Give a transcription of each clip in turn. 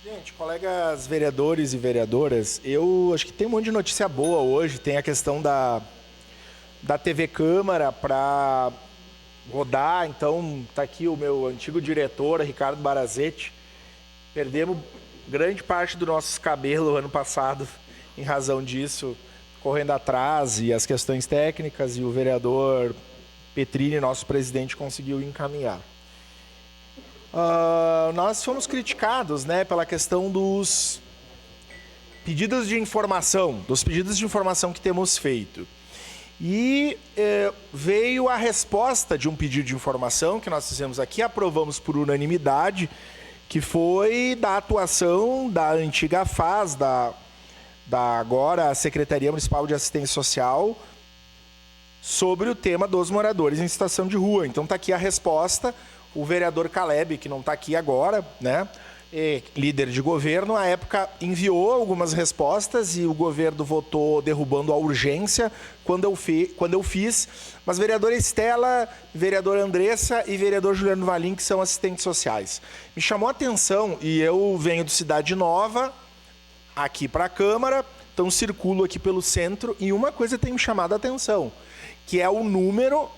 Gente, colegas vereadores e vereadoras, eu acho que tem um monte de notícia boa hoje. Tem a questão da TV Câmara para rodar. Então, está aqui o meu antigo diretor, Ricardo Barazetti. Perdemos grande parte dos nossos cabelos ano passado em razão disso, correndo atrás e as questões técnicas, e o vereador Petrini, nosso presidente, conseguiu encaminhar. Nós fomos criticados, né, pela questão dos pedidos de informação, que temos feito. E veio a resposta de um pedido de informação que nós fizemos aqui, aprovamos por unanimidade, que foi da atuação da antiga FAS, da agora Secretaria Municipal de Assistência Social, sobre o tema dos moradores em situação de rua. Então está aqui a resposta. O vereador Caleb, que não está aqui agora, né, líder de governo, à época enviou algumas respostas e o governo votou derrubando a urgência quando eu fiz. Mas vereadora Estela, vereadora Andressa e vereador Juliano Valim, que são assistentes sociais. Me chamou a atenção, e eu venho de Cidade Nova, aqui para a Câmara, então circulo aqui pelo centro, e uma coisa tem me chamado a atenção, que é o número,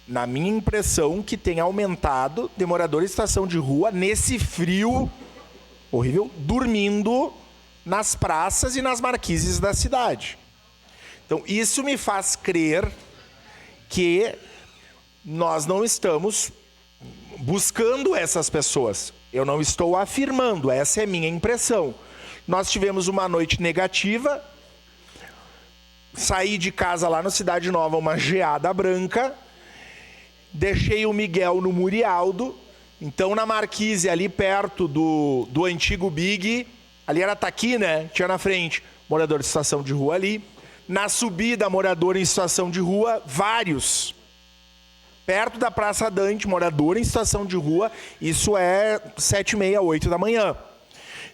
na minha impressão, que tem aumentado de moradores em situação de rua nesse frio horrível, dormindo nas praças e nas marquises da cidade. Então, isso me faz crer que nós não estamos buscando essas pessoas. Eu não estou afirmando, essa é a minha impressão. Nós tivemos uma noite negativa, saí de casa lá na Cidade Nova, uma geada branca, deixei o Miguel no Murialdo, então na marquise ali perto do antigo Big, ali era Taqui, né? Tinha na frente morador de situação de rua ali. Na subida, morador em situação de rua, vários. Perto da Praça Dante, morador em situação de rua, isso é 7h30, 8 da manhã.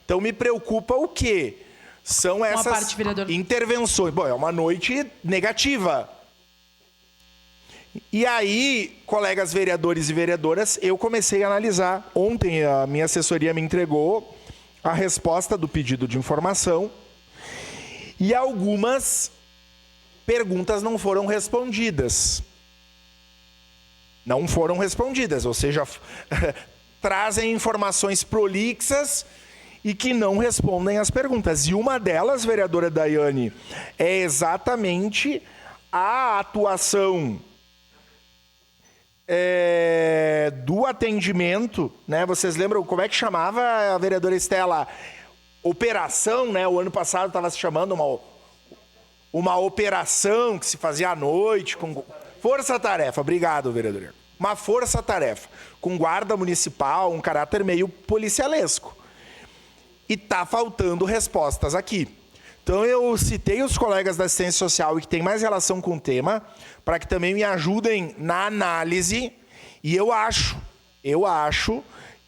Então me preocupa o quê? São essas intervenções. Bom, é uma noite negativa. E aí, colegas vereadores e vereadoras, eu comecei a analisar. Ontem a minha assessoria me entregou a resposta do pedido de informação e algumas perguntas não foram respondidas. Não foram respondidas, ou seja, trazem informações prolixas e que não respondem às perguntas. E uma delas, vereadora Daiane, é exatamente a atuação do atendimento, né? Vocês lembram como é que chamava a vereadora Estela? Operação, né? O ano passado estava se chamando uma operação que se fazia à noite com força-tarefa. Obrigado, vereador. Uma força-tarefa com guarda municipal, um caráter meio policialesco. E tá faltando respostas aqui. Então eu citei os colegas da assistência social e que têm mais relação com o tema, para que também me ajudem na análise. E eu acho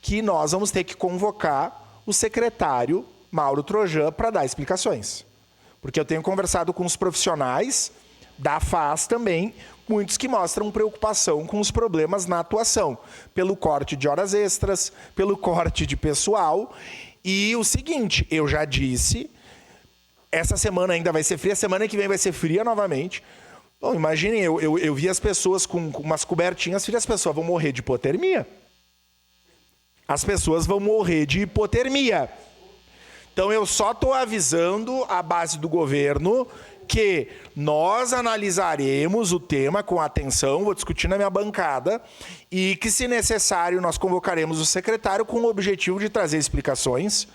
que nós vamos ter que convocar o secretário Mauro Trojan para dar explicações. Porque eu tenho conversado com os profissionais da FAS também, muitos que mostram preocupação com os problemas na atuação, pelo corte de horas extras, pelo corte de pessoal. E o seguinte, eu já disse, essa semana ainda vai ser fria, semana que vem vai ser fria novamente. Bom, imaginem, eu vi as pessoas com umas cobertinhas, as pessoas vão morrer de hipotermia. As pessoas vão morrer de hipotermia. Então eu só estou avisando a base do governo que nós analisaremos o tema com atenção, vou discutir na minha bancada, e que, se necessário, nós convocaremos o secretário com o objetivo de trazer explicações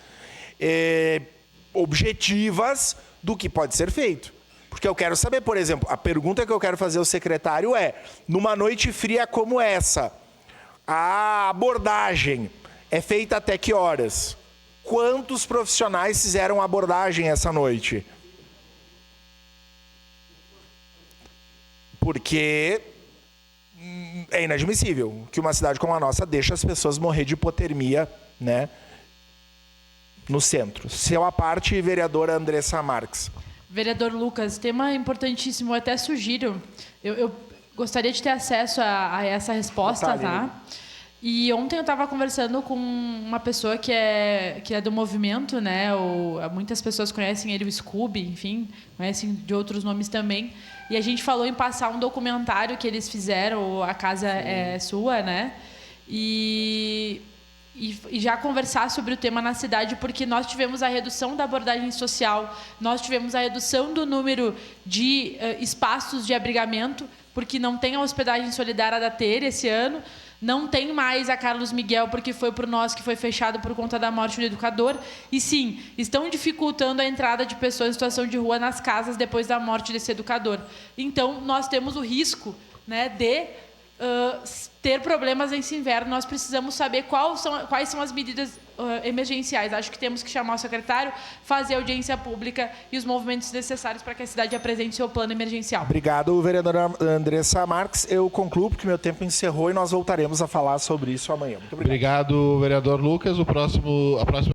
objetivas do que pode ser feito. Porque eu quero saber, por exemplo, a pergunta que eu quero fazer ao secretário é, numa noite fria como essa, a abordagem é feita até que horas? Quantos profissionais fizeram abordagem essa noite? Porque é inadmissível que uma cidade como a nossa deixe as pessoas morrer de hipotermia, né, no centro. Seu à parte, vereadora Andressa Marques. Vereador Lucas, tema importantíssimo, eu até sugiro, eu gostaria de ter acesso a essa resposta, tá? E ontem eu estava conversando com uma pessoa que é do movimento, né? Muitas pessoas conhecem ele, o Scooby, enfim, conhecem de outros nomes também. E a gente falou em passar um documentário que eles fizeram, A Casa é Sua, né? E já conversar sobre o tema na cidade, porque nós tivemos a redução da abordagem social, nós tivemos a redução do número de espaços de abrigamento, porque não tem a hospedagem solidária da TER esse ano, não tem mais a Carlos Miguel, porque foi por nós que foi fechado por conta da morte do educador. E sim, estão dificultando a entrada de pessoas em situação de rua nas casas depois da morte desse educador. Então, nós temos o risco, né, de ter problemas nesse inverno. Nós precisamos saber quais são as medidas emergenciais. Acho que temos que chamar o secretário, fazer audiência pública e os movimentos necessários para que a cidade apresente seu plano emergencial. Obrigado, vereadora Andressa Marques. Eu concluo porque meu tempo encerrou e nós voltaremos a falar sobre isso amanhã. Muito obrigado. Obrigado, vereador Lucas. A próxima